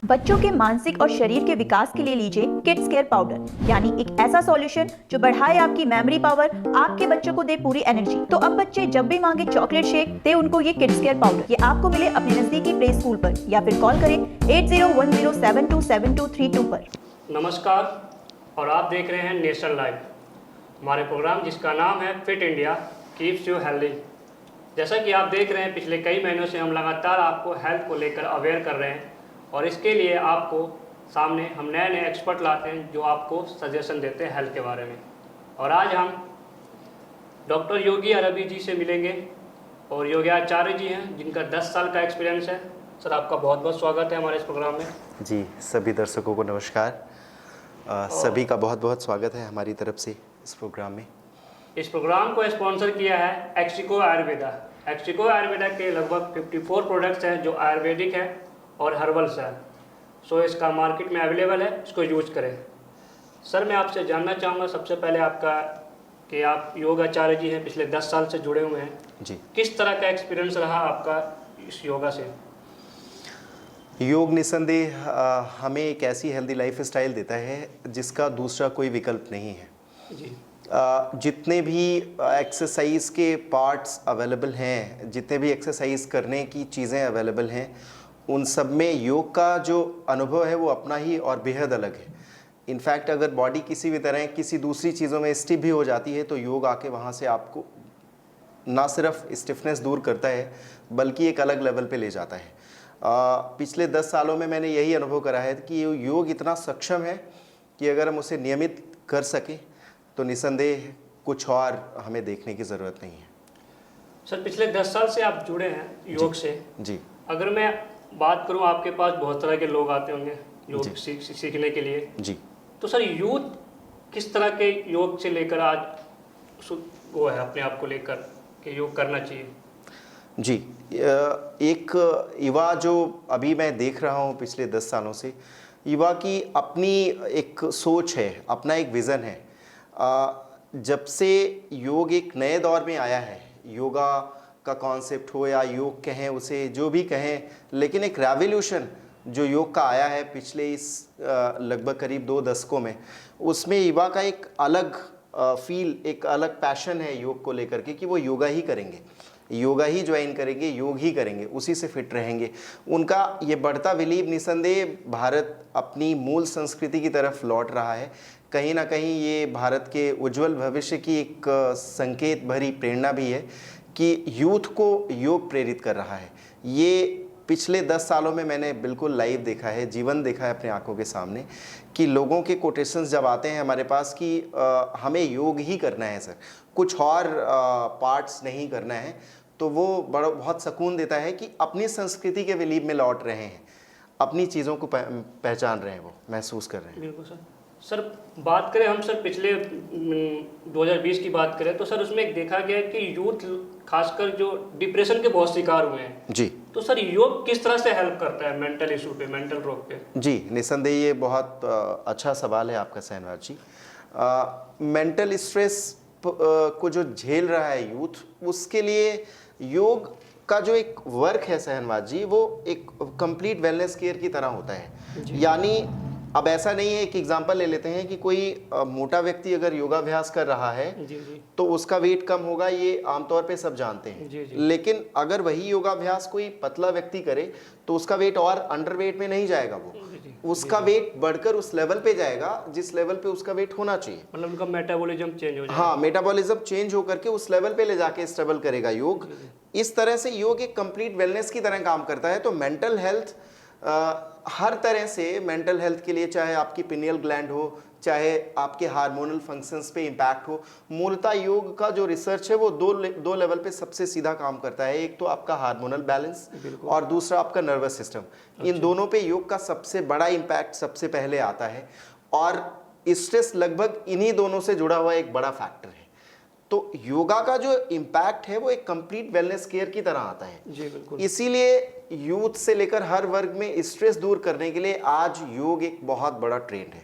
बच्चों के मानसिक और शरीर के विकास के लिए लीजिए किड्स केयर पाउडर, यानी एक ऐसा सॉल्यूशन जो बढ़ाए आपकी मेमोरी पावर, आपके बच्चों को दे पूरी एनर्जी। तो अब बच्चे जब भी मांगे चॉकलेट शेक, दे उनको ये किड्स केयर पाउडर। ये आपको मिले अपने नजदीकी प्ले स्कूल पर या फिर कॉल करें 8010727232 पर। नमस्कार, और आप देख रहे हैं नेशनल लाइव, हमारे प्रोग्राम जिसका नाम है fit India keeps you healthy. जैसा कि आप देख रहे हैं, पिछले कई महीनों से हम लगातार आपको हेल्थ को लेकर अवेयर कर रहे हैं, और इसके लिए आपको सामने हम नए नए एक्सपर्ट लाते हैं जो आपको सजेशन देते हैं हेल्थ के बारे में। और आज हम डॉक्टर योगी अरबी जी से मिलेंगे, और योगी आचार्य जी हैं जिनका 10 साल का एक्सपीरियंस है। सर, आपका बहुत बहुत स्वागत है हमारे इस प्रोग्राम में। जी, सभी दर्शकों को नमस्कार। सभी का बहुत बहुत स्वागत है हमारी तरफ से इस प्रोग्राम में। इस प्रोग्राम को स्पॉन्सर किया है एक्सिको आयुर्वेदा। एक्सिको आयुर्वेदा के लगभग 54 प्रोडक्ट्स हैं जो आयुर्वेदिक हैं और हर्बल्स हैं। सो इसका मार्केट में अवेलेबल है, इसको यूज करें। सर, मैं आपसे जानना चाहूँगा सबसे पहले आपका कि आप योग आचार्य जी हैं, पिछले 10 साल से जुड़े हुए हैं जी। किस तरह का एक्सपीरियंस रहा आपका इस योगा से? योग निसंदेह हमें एक ऐसी हेल्दी लाइफ स्टाइल देता है जिसका दूसरा कोई विकल्प नहीं है जी। जितने भी एक्सरसाइज के पार्ट्स अवेलेबल हैं, जितने भी एक्सरसाइज करने की चीज़ें अवेलेबल हैं, उन सब में योग का जो अनुभव है वो अपना ही और बेहद अलग है। इनफैक्ट अगर बॉडी किसी भी तरह किसी दूसरी चीज़ों में स्टिफ भी हो जाती है तो योग आके वहाँ से आपको ना सिर्फ स्टिफनेस दूर करता है बल्कि एक अलग लेवल पे ले जाता है। पिछले 10 सालों में मैंने यही अनुभव करा है कि योग इतना सक्षम है कि अगर हम उसे नियमित कर सकें तो निसंदेह कुछ और हमें देखने की ज़रूरत नहीं है। सर, पिछले 10 साल से आप जुड़े हैं योग से। जी। अगर मैं बात करूं, आपके पास बहुत तरह के लोग आते होंगे योग सीखने के लिए। जी। तो सर, यूथ किस तरह के योग से लेकर आज वो है अपने आप को लेकर कि योग करना चाहिए? जी। एक युवा जो अभी मैं देख रहा हूँ पिछले 10 सालों से, युवा की अपनी एक सोच है, अपना एक विज़न है। जब से योग एक नए दौर में आया है, योगा का कॉन्सेप्ट हो या योग कहें उसे जो भी कहें, लेकिन एक रेवोल्यूशन जो योग का आया है पिछले इस लगभग करीब 2 दशकों में, उसमें युवा का एक अलग फील, एक अलग पैशन है योग को लेकर के कि वो योगा ही करेंगे, योगा ही ज्वाइन करेंगे, योग ही करेंगे, उसी से फिट रहेंगे। उनका ये बढ़ता बिलीव निसंदेह भारत अपनी मूल संस्कृति की तरफ लौट रहा है। कहीं ना कहीं ये भारत के उज्जवल भविष्य की एक संकेत भरी प्रेरणा भी है कि यूथ को योग प्रेरित कर रहा है। ये पिछले 10 सालों में मैंने बिल्कुल लाइव देखा है, जीवन देखा है अपने आंखों के सामने कि लोगों के कोटेशंस जब आते हैं हमारे पास कि हमें योग ही करना है सर, कुछ और पार्ट्स नहीं करना है, तो वो बहुत सुकून देता है कि अपनी संस्कृति के बिलीव में लौट रहे हैं, अपनी चीज़ों को पहचान रहे हैं, वो महसूस कर रहे हैं। बिल्कुल सर। सर, बात करें हम सर पिछले 2020 की बात करें तो सर उसमें एक देखा गया कि यूथ खासकर जो डिप्रेशन के बहुत शिकार हुए हैं। जी। तो सर, योग किस तरह से हेल्प करता है मेंटल इशू पे, मेंटल रोग पे? जी, निसंदेह ये बहुत अच्छा सवाल है आपका सहनवार जी। मेंटल स्ट्रेस को जो झेल रहा है यूथ, उसके लिए योग का जो एक वर्क है सहनवार जी, वो एक कंप्लीट वेलनेस केयर की तरह होता है। यानी अब ऐसा नहीं है, एक एग्जांपल ले लेते हैं कि कोई मोटा व्यक्ति अगर योगाभ्यास कर रहा है जी जी। तो उसका वेट कम होगा, ये आमतौर पे सब जानते हैं। जी जी। लेकिन अगर वही योगाभ्यास कोई पतला व्यक्ति करे तो उसका वेट और अंडर वेट में नहीं जाएगा, वो उसका वेट बढ़कर उस लेवल पे जाएगा जिस लेवल पे उसका वेट होना चाहिए। मतलब उनका मेटाबॉलिज्म चेंज हो जाएगा। हाँ, मेटाबॉलिज्म चेंज होकर के उस लेवल पे ले जाके स्टेबल करेगा योग। इस तरह से योग एक कंप्लीट वेलनेस की तरह काम करता है। तो मेंटल हेल्थ हर तरह से, मेंटल हेल्थ के लिए चाहे आपकी पिनियल ग्लैंड हो, चाहे आपके हार्मोनल फंक्शंस पे इम्पैक्ट हो, मूलतः योग का जो रिसर्च है वो दो लेवल पे सबसे सीधा काम करता है। एक तो आपका हार्मोनल बैलेंस और दूसरा आपका नर्वस सिस्टम। इन दोनों पे योग का सबसे बड़ा इम्पैक्ट सबसे पहले आता है, और स्ट्रेस लगभग इन्हीं दोनों से जुड़ा हुआ एक बड़ा फैक्टर है। तो योगा का जो इम्पैक्ट है वो एक कंप्लीट वेलनेस केयर की तरह आता है। जी बिल्कुल। इसीलिए यूथ से लेकर हर वर्ग में स्ट्रेस दूर करने के लिए आज योग एक बहुत बड़ा ट्रेंड है।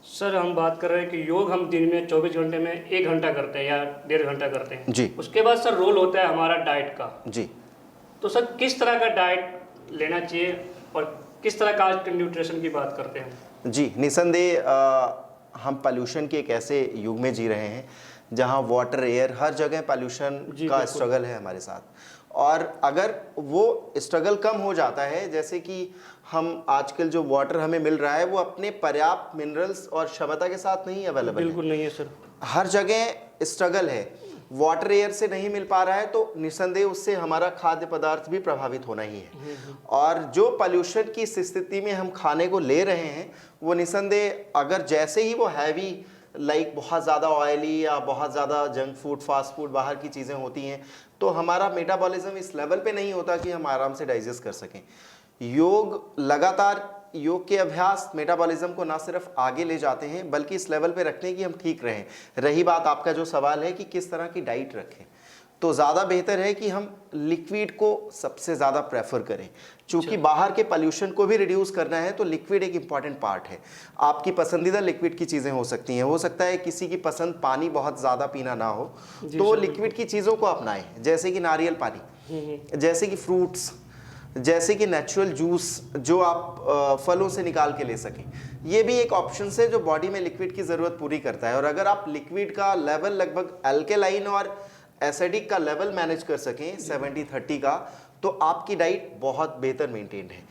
सर, हम बात कर रहे हैं कि योग हम दिन में 24 घंटे में 1 घंटा करते हैं या 1.5 घंटा करते हैं जी। उसके बाद सर रोल होता है हमारा डाइट का। जी। तो सर, किस तरह का डाइट लेना चाहिए और किस तरह का आज न्यूट्रिशन की बात करते हैं? जी निसंदेह हम पोल्यूशन के एक ऐसे युग में जी रहे हैं जहां वाटर एयर हर जगह पोल्यूशन जी, का बिल्कुल। स्ट्रगल है हमारे साथ। और अगर वो स्ट्रगल कम हो जाता है, जैसे कि हम आजकल जो वाटर हमें मिल रहा है वो अपने पर्याप्त मिनरल्स और क्षमता के साथ नहीं अवेलेबल है। बिल्कुल नहीं है सर। हर जगह स्ट्रगल है, वाटर एयर से नहीं मिल पा रहा है तो निसंदेह उससे हमारा खाद्य पदार्थ भी प्रभावित होना ही है। और जो पोल्यूशन की इस स्थिति में हम खाने को ले रहे हैं वो निसंदेह अगर जैसे ही वो हैवी लाइक बहुत ज़्यादा ऑयली या बहुत ज़्यादा जंक फूड फास्ट फूड बाहर की चीज़ें होती हैं तो हमारा मेटाबॉलिज्म इस लेवल पे नहीं होता कि हम आराम से डाइजेस्ट कर सकें। योग के अभ्यास मेटाबॉलिज्म को ना सिर्फ आगे ले जाते हैं बल्कि इस लेवल पे रखते हैं कि हम ठीक रहें। रही बात आपका जो सवाल है कि किस तरह की डाइट रखें, तो ज़्यादा बेहतर है कि हम लिक्विड को सबसे ज़्यादा प्रेफर करें। चूँकि बाहर के पोल्यूशन को भी रिड्यूस करना है तो लिक्विड एक इम्पॉर्टेंट पार्ट है। आपकी पसंदीदा लिक्विड की चीज़ें हो सकती हैं, हो सकता है किसी की पसंद पानी बहुत ज़्यादा पीना ना हो तो लिक्विड की चीज़ों को अपनाएं, जैसे कि नारियल पानी, जैसे कि फ्रूट्स, जैसे कि नेचुरल जूस जो आप फलों से निकाल के ले सकें। ये भी एक ऑप्शन है जो बॉडी में लिक्विड की ज़रूरत पूरी करता है। और अगर आप लिक्विड का लेवल लगभग अल्केलाइन और एसिडिक का लेवल मैनेज कर सकें 70-30 का, तो आपकी डाइट बहुत बेहतर मेंटेन है।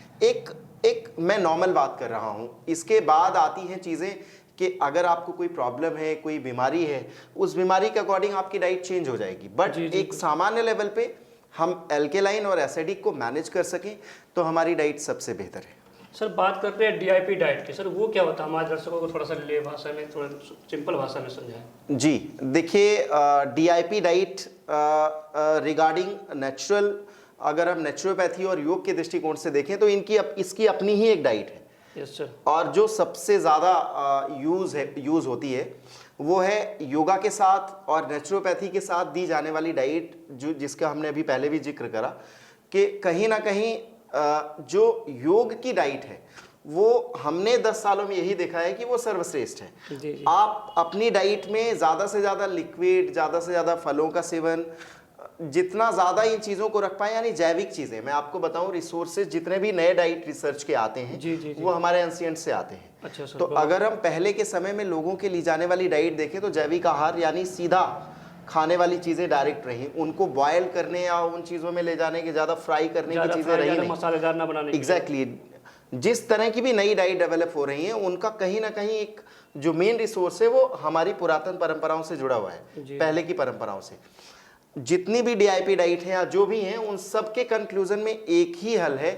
एक मैं नॉर्मल बात कर रहा हूँ, इसके बाद आती हैं चीज़ें कि अगर आपको कोई प्रॉब्लम है, कोई बीमारी है, उस बीमारी के अकॉर्डिंग आपकी डाइट चेंज हो जाएगी। बट एक सामान्य लेवल पे हम एल्केलाइन और एसिडिक को मैनेज कर सकें तो हमारी डाइट सबसे बेहतर है। सर बात करते हैं डीआईपी डाइट की। सर वो क्या होता है, हमारे दर्शकों को थोड़ा सा ले भाषा में, थोड़ा सिंपल भाषा में समझाएं। जी देखिए, डीआईपी डाइट रिगार्डिंग नेचुरल, अगर हम नेचुरोपैथी और योग के दृष्टिकोण से देखें तो इसकी अपनी ही एक डाइट है। Yes sir. और जो सबसे ज़्यादा यूज़ होती है वो है योगा के साथ और नेचुरोपैथी के साथ दी जाने वाली डाइट, जिसका हमने अभी पहले भी जिक्र करा कि कहीं ना कहीं जो योग की डाइट है वो हमने 10 सालों में यही देखा है कि वो सर्वश्रेष्ठ है। जी। आप अपनी डाइट में ज़्यादा से ज़्यादा लिक्विड, ज़्यादा से ज़्यादा फलों का सेवन, जितना ज़्यादा इन चीज़ों को रख पाए, यानी जैविक चीज़ें। मैं आपको बताऊं, रिसोर्सेज जितने भी नए डाइट रिसर्च के आते हैं जी। वो हमारे एंशिएंट से आते हैं। अच्छा सर। तो अगर हम पहले के समय में लोगों के ली जाने वाली डाइट देखें तो जैविक आहार यानी सीधा खाने वाली चीज़ें डायरेक्ट रही, उनको बॉयल करने या उन चीज़ों में ले जाने के, ज़्यादा फ्राई करने की चीज़ें रही नहीं। मसालेदार ना बनाने की। एग्जैक्टली। जिस तरह की भी नई डाइट डेवलप हो रही हैं उनका कहीं ना कहीं एक जो मेन रिसोर्स है वो हमारी पुरातन परंपराओं से जुड़ा हुआ है, पहले की परंपराओं से। जितनी भी डीआईपी डाइट है या जो भी हैं, उन सब के कंक्लूजन में एक ही हल है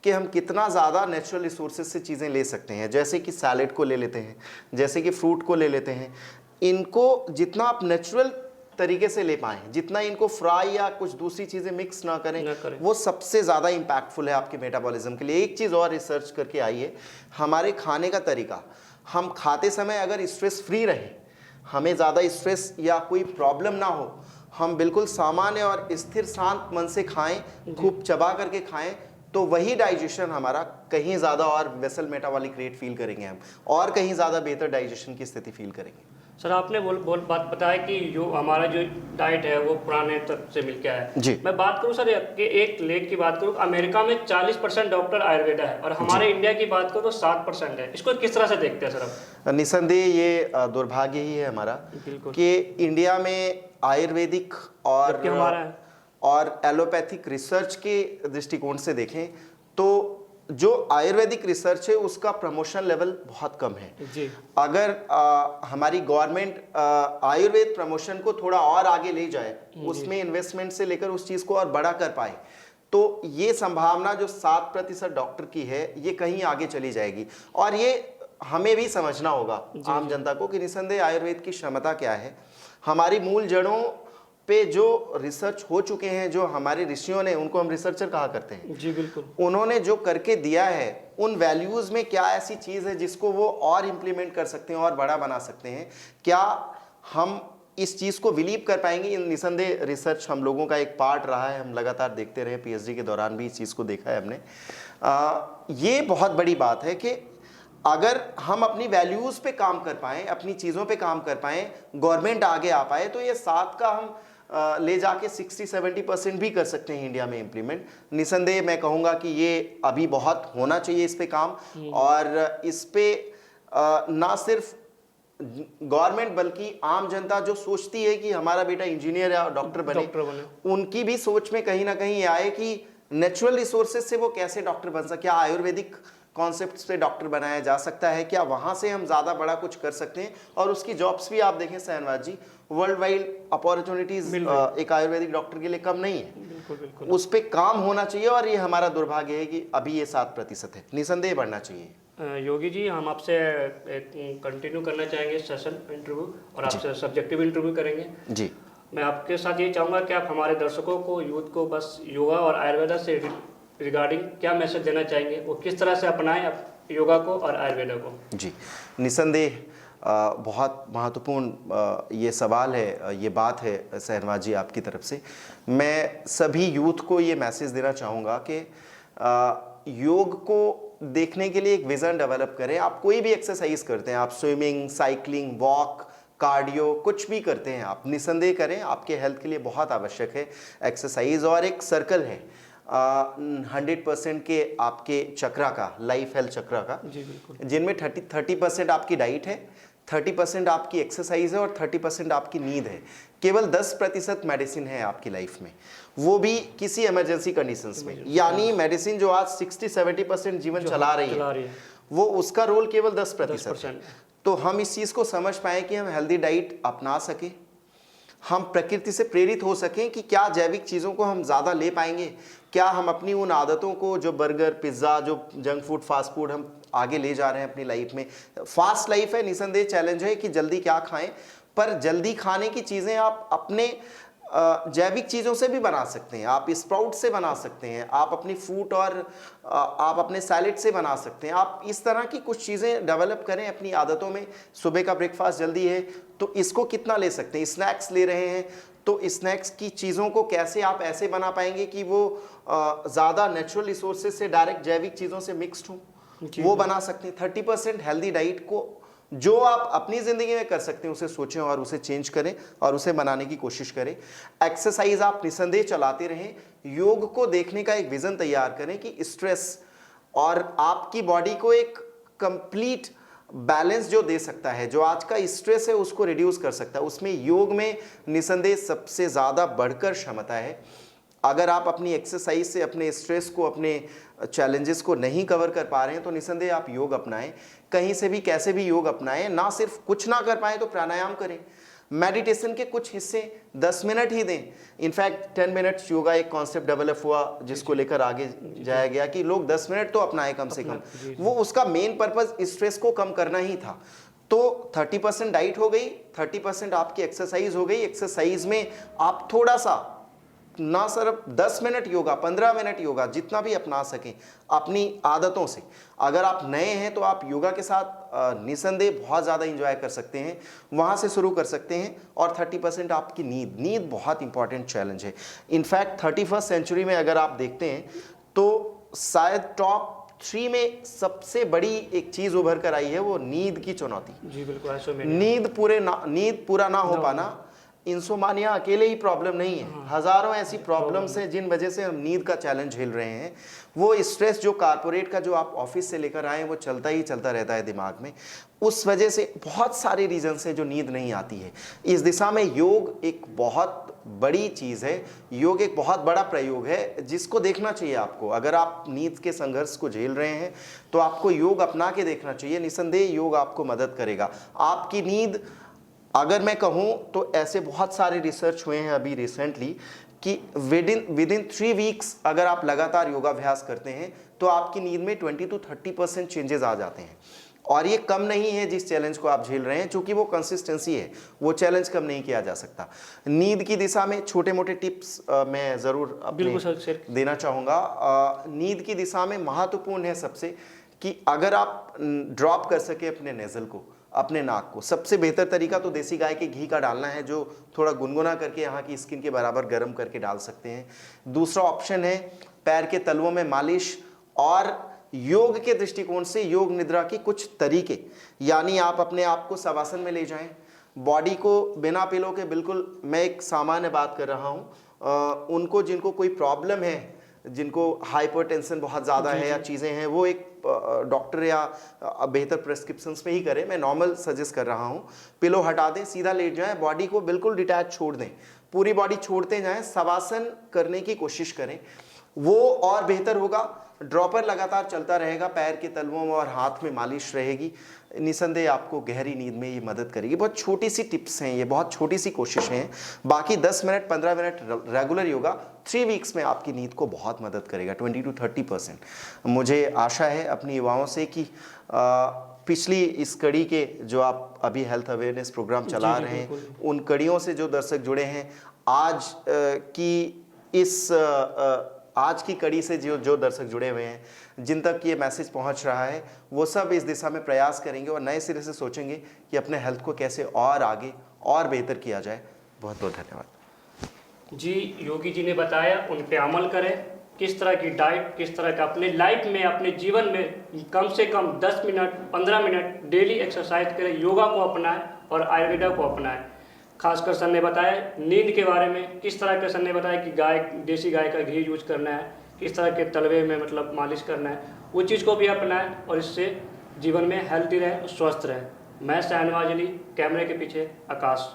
कि हम कितना ज़्यादा नेचुरल रिसोर्सेज से चीज़ें ले सकते हैं। जैसे कि सैलेड को ले लेते हैं, जैसे कि फ्रूट को ले लेते हैं, इनको जितना आप नेचुरल तरीके से ले पाएँ, जितना इनको फ्राई या कुछ दूसरी चीज़ें मिक्स ना करें, वो सबसे ज़्यादा इम्पैक्टफुल है आपके मेटाबॉलिज्म के लिए। एक चीज़ और रिसर्च करके आई है, हमारे खाने का तरीका, हम खाते समय अगर स्ट्रेस फ्री रहें, हमें ज़्यादा स्ट्रेस या कोई प्रॉब्लम ना हो, हम बिल्कुल सामान्य और स्थिर शांत मन से खाएं, खूब चबा करके खाएं, तो वही डाइजेशन हमारा कहीं ज़्यादा और वेसल मेटाबॉलिक रेट फील करेंगे हम, और कहीं ज़्यादा बेहतर डाइजेशन की स्थिति फील करेंगे। सर आपने बोल बात बताया कि जो हमारा जो डाइट है वो पुराने तत्व से मिलके आया है। जी। मैं बात करूं सर कि एक लेख की बात करूं, अमेरिका में 40% डॉक्टर आयुर्वेदा है और हमारे इंडिया की बात करूं तो 7% है। इसको किस तरह से देखते हैं सर आप? निसंदेह ये दुर्भाग्य ही है हमारा कि इंडिया में आयुर्वेदिक और एलोपैथिक रिसर्च के दृष्टिकोण से देखें तो जो आयुर्वेदिक रिसर्च है उसका प्रमोशन लेवल बहुत कम है। जी। अगर हमारी गवर्नमेंट आयुर्वेद प्रमोशन को थोड़ा और आगे ले जाए, उसमें इन्वेस्टमेंट से लेकर उस चीज़ को और बड़ा कर पाए, तो ये संभावना जो 7% डॉक्टर की है ये कहीं आगे चली जाएगी। और ये हमें भी समझना होगा आम जनता को कि निसंदेह आयुर्वेद की क्षमता क्या है। हमारी मूल जड़ों पे जो रिसर्च हो चुके हैं, जो हमारे ऋषियों ने, उनको हम रिसर्चर कहा करते हैं। जी बिल्कुल। उन्होंने जो करके दिया है, उन वैल्यूज़ में क्या ऐसी चीज़ है जिसको वो और इम्प्लीमेंट कर सकते हैं और बड़ा बना सकते हैं? क्या हम इस चीज़ को बिलीव कर पाएंगे? निसंदेह रिसर्च हम लोगों का एक पार्ट रहा है, हम लगातार देखते रहे, पीएचडी के दौरान भी इस चीज़ को देखा है हमने। ये बहुत बड़ी बात है कि अगर हम अपनी वैल्यूज़ पे काम कर पाएँ, अपनी चीज़ों पे काम कर पाएँ, गवर्नमेंट आगे आ पाए, तो ये 7 का हम ले जाके 60-70% भी कर सकते हैं इंडिया में इम्प्लीमेंट। निसंदेह मैं कहूँगा कि ये अभी बहुत होना चाहिए इस पे काम, और इस पे ना सिर्फ गवर्नमेंट बल्कि आम जनता जो सोचती है कि हमारा बेटा इंजीनियर या डॉक्टर बने, उनकी भी सोच में कहीं ना कहीं ये आए कि नेचुरल रिसोर्सेज से वो कैसे डॉक्टर बन सकते, क्या आयुर्वेदिक कॉन्सेप्ट से डॉक्टर बनाया जा सकता है, क्या वहां से हम ज्यादा बड़ा कुछ कर सकते हैं। और उसकी जॉब्स भी आप देखें सहनवाज जी, वर्ल्ड वाइड अपॉर्चुनिटीज एक आयुर्वेदिक डॉक्टर के लिए कम नहीं है। बिल्कुल। उस पर काम होना चाहिए, और ये हमारा दुर्भाग्य है कि अभी ये 7% है, निसंदेह बढ़ना चाहिए। योगी जी, हम आपसे कंटिन्यू करना चाहेंगे सेशन इंटरव्यू, और आपसे सब्जेक्टिव इंटरव्यू करेंगे जी। मैं आपके साथ ये चाहूँगा कि आप हमारे दर्शकों को, यूथ को बस योगा और आयुर्वेदा से रिगार्डिंग क्या मैसेज देना चाहेंगे, वो किस तरह से अपनाएं आप योगा को और आयुर्वेदा को। जी, निसंदेह बहुत महत्वपूर्ण ये सवाल है, ये बात है सहनवाज जी आपकी तरफ से। मैं सभी यूथ को ये मैसेज देना चाहूँगा कि योग को देखने के लिए एक विज़न डेवलप करें। आप कोई भी एक्सरसाइज करते हैं, आप स्विमिंग, साइकिलिंग, वॉक, कार्डियो, कुछ भी करते हैं, आप निसंदेह करें, आपके हेल्थ के लिए बहुत आवश्यक है एक्सरसाइज। और एक सर्कल है 100% के आपके चक्रा का, लाइफ हेल्थ चक्रा का, जी बिल्कुल, जिनमें 30% आपकी डाइट है, 30% आपकी एक्सरसाइज है और 30% आपकी नींद है। केवल 10% मेडिसिन है आपकी लाइफ में, वो भी किसी इमरजेंसी कंडीशंस में। यानी मेडिसिन जो आज 60-70% जीवन चला रही है, वो उसका रोल केवल 10% है। तो हम इस चीज़ को समझ पाएँ कि हम हेल्दी डाइट अपना सकें, हम प्रकृति से प्रेरित हो सकें कि क्या जैविक चीज़ों को हम ज़्यादा ले पाएंगे, क्या हम अपनी उन आदतों को, जो बर्गर, पिज़्ज़ा, जो जंक फूड, फास्ट फूड, हम आगे ले जा रहे हैं अपनी लाइफ में। फास्ट लाइफ है, निसंदेह चैलेंज है कि जल्दी क्या खाएं, पर जल्दी खाने की चीज़ें आप अपने जैविक चीज़ों से भी बना सकते हैं। आप स्प्राउट से बना सकते हैं, आप अपनी फ्रूट और आप अपने सैलेड से बना सकते हैं। आप इस तरह की कुछ चीज़ें डेवलप करें अपनी आदतों में। सुबह का ब्रेकफास्ट जल्दी है तो इसको कितना ले सकते हैं, स्नैक्स ले रहे हैं तो स्नैक्स की चीज़ों को कैसे आप ऐसे बना पाएंगे कि वो ज़्यादा नेचुरल रिसोर्सेज से, डायरेक्ट जैविक चीज़ों से मिक्स्ड हों, वो बना सकते हैं। 30% हेल्दी डाइट को जो आप अपनी ज़िंदगी में कर सकते हैं उसे सोचें और उसे चेंज करें और उसे बनाने की कोशिश करें। एक्सरसाइज आप निसंदेह चलाते रहें। योग को देखने का एक विज़न तैयार करें कि स्ट्रेस और आपकी बॉडी को एक कंप्लीट बैलेंस जो दे सकता है, जो आज का स्ट्रेस है उसको रिड्यूस कर सकता है, उसमें योग में निसंदेह सबसे ज़्यादा बढ़कर क्षमता है। अगर आप अपनी एक्सरसाइज से अपने स्ट्रेस को, अपने चैलेंजेस को नहीं कवर कर पा रहे हैं तो निसंदेह आप योग अपनाएं। कहीं से भी कैसे भी योग अपनाएं। ना सिर्फ कुछ ना कर पाएँ तो प्राणायाम करें, मेडिटेशन के कुछ हिस्से 10 मिनट ही दें। इनफैक्ट 10 मिनट्स योगा एक कॉन्सेप्ट डेवलप हुआ जिसको लेकर आगे जाया गया कि लोग 10 मिनट तो अपनाएं कम से कम। वो उसका मेन पर्पज़ स्ट्रेस को कम करना ही था। तो 30% डाइट हो गई, 30% आपकी एक्सरसाइज हो गई। एक्सरसाइज में आप थोड़ा सा, ना सिर्फ 10 मिनट योगा, 15 मिनट योगा, जितना भी अपना सकें अपनी आदतों से। अगर आप नए हैं तो आप योगा के साथ निसंदेह बहुत ज़्यादा इंजॉय कर सकते हैं, वहाँ से शुरू कर सकते हैं। और 30% आपकी नींद बहुत इंपॉर्टेंट चैलेंज है। इनफैक्ट 31st सेंचुरी में अगर आप देखते हैं तो शायद टॉप 3 में सबसे बड़ी एक चीज़ उभर कर आई है, वो नींद की चुनौती। जी बिल्कुल, नींद पूरा ना हो पाना। इंसोमानिया अकेले ही प्रॉब्लम नहीं है, हजारों ऐसी प्रॉब्लम्स हैं जिन वजह से हम नींद का चैलेंज झेल रहे हैं। वो स्ट्रेस जो कारपोरेट का, जो आप ऑफिस से लेकर आए, वो चलता ही चलता रहता है दिमाग में। उस वजह से बहुत सारे रीजंस हैं जो नींद नहीं आती है। इस दिशा में योग एक बहुत बड़ी चीज़ है, योग एक बहुत बड़ा प्रयोग है जिसको देखना चाहिए आपको। अगर आप नींद के संघर्ष को झेल रहे हैं तो आपको योग अपना के देखना चाहिए। निसंदेह योग आपको मदद करेगा। आपकी नींद, अगर मैं कहूँ तो ऐसे बहुत सारे रिसर्च हुए हैं अभी रिसेंटली कि विद इन 3 वीक्स अगर आप लगातार योगाभ्यास करते हैं तो आपकी नींद में 20-30% चेंजेस आ जाते हैं। और ये कम नहीं है जिस चैलेंज को आप झेल रहे हैं, चूंकि वो कंसिस्टेंसी है, वो चैलेंज कम नहीं किया जा सकता। नींद की दिशा में छोटे मोटे टिप्स मैं ज़रूर अपने देना चाहूँगा। नींद की दिशा में महत्वपूर्ण है सबसे कि अगर आप ड्रॉप कर सके अपने नेज़ल को, अपने नाक को, सबसे बेहतर तरीका तो देसी गाय के घी का डालना है, जो थोड़ा गुनगुना करके यहाँ की स्किन के बराबर गर्म करके डाल सकते हैं। दूसरा ऑप्शन है पैर के तलवों में मालिश। और योग के दृष्टिकोण से योग निद्रा के कुछ तरीके, यानी आप अपने आप को शवासन में ले जाएं, बॉडी को बिना पिलो के बिल्कुल, मैं एक सामान्य बात कर रहा हूँ, उनको जिनको कोई प्रॉब्लम है, जिनको हाइपरटेंशन बहुत ज़्यादा है या चीज़ें हैं, वो एक डॉक्टर या बेहतर प्रेस्क्रिप्शंस में ही करें। मैं नॉर्मल सजेस्ट कर रहा हूँ, पिलो हटा दें, सीधा लेट जाएं, बॉडी को बिल्कुल डिटैच छोड़ दें, पूरी बॉडी छोड़ते जाएं, शवासन करने की कोशिश करें, वो और बेहतर होगा। ड्रॉपर लगातार चलता रहेगा, पैर के तलवों में और हाथ में मालिश रहेगी, निसंदेह आपको गहरी नींद में ये मदद करेगी। बहुत छोटी सी टिप्स हैं ये, बहुत छोटी सी कोशिशें हैं। बाकी 10 minute 15 minute regular yoga 3 weeks में आपकी नींद को बहुत मदद करेगा, 20 to 30%। मुझे आशा है अपनी युवाओं से कि पिछली इस कड़ी के जो आप अभी हेल्थ अवेयरनेस प्रोग्राम चला रहे हैं, उन कड़ियों से जो दर्शक जुड़े हैं, आज की कड़ी से जो दर्शक जुड़े हुए हैं, जिन तक ये मैसेज पहुंच रहा है, वो सब इस दिशा में प्रयास करेंगे और नए सिरे से सोचेंगे कि अपने हेल्थ को कैसे और आगे और बेहतर किया जाए। बहुत बहुत धन्यवाद। जी, योगी जी ने बताया, उन पे अमल करें। किस तरह की डाइट, किस तरह का अपने लाइफ में, अपने जीवन में कम से कम 10 मिनट 15 मिनट डेली एक्सरसाइज करें, योगा को अपनाएं और आयुर्वेदा को अपनाएं। खासकर सर ने बताया नींद के बारे में, किस तरह के सर ने बताया कि देसी गाय का घी यूज करना है, किस तरह के तलवे में मतलब मालिश करना है, वो चीज़ को भी अपनाएं और इससे जीवन में हेल्थी रहें, स्वस्थ रहें। मैं शाहनवाज अली, कैमरे के पीछे आकाश।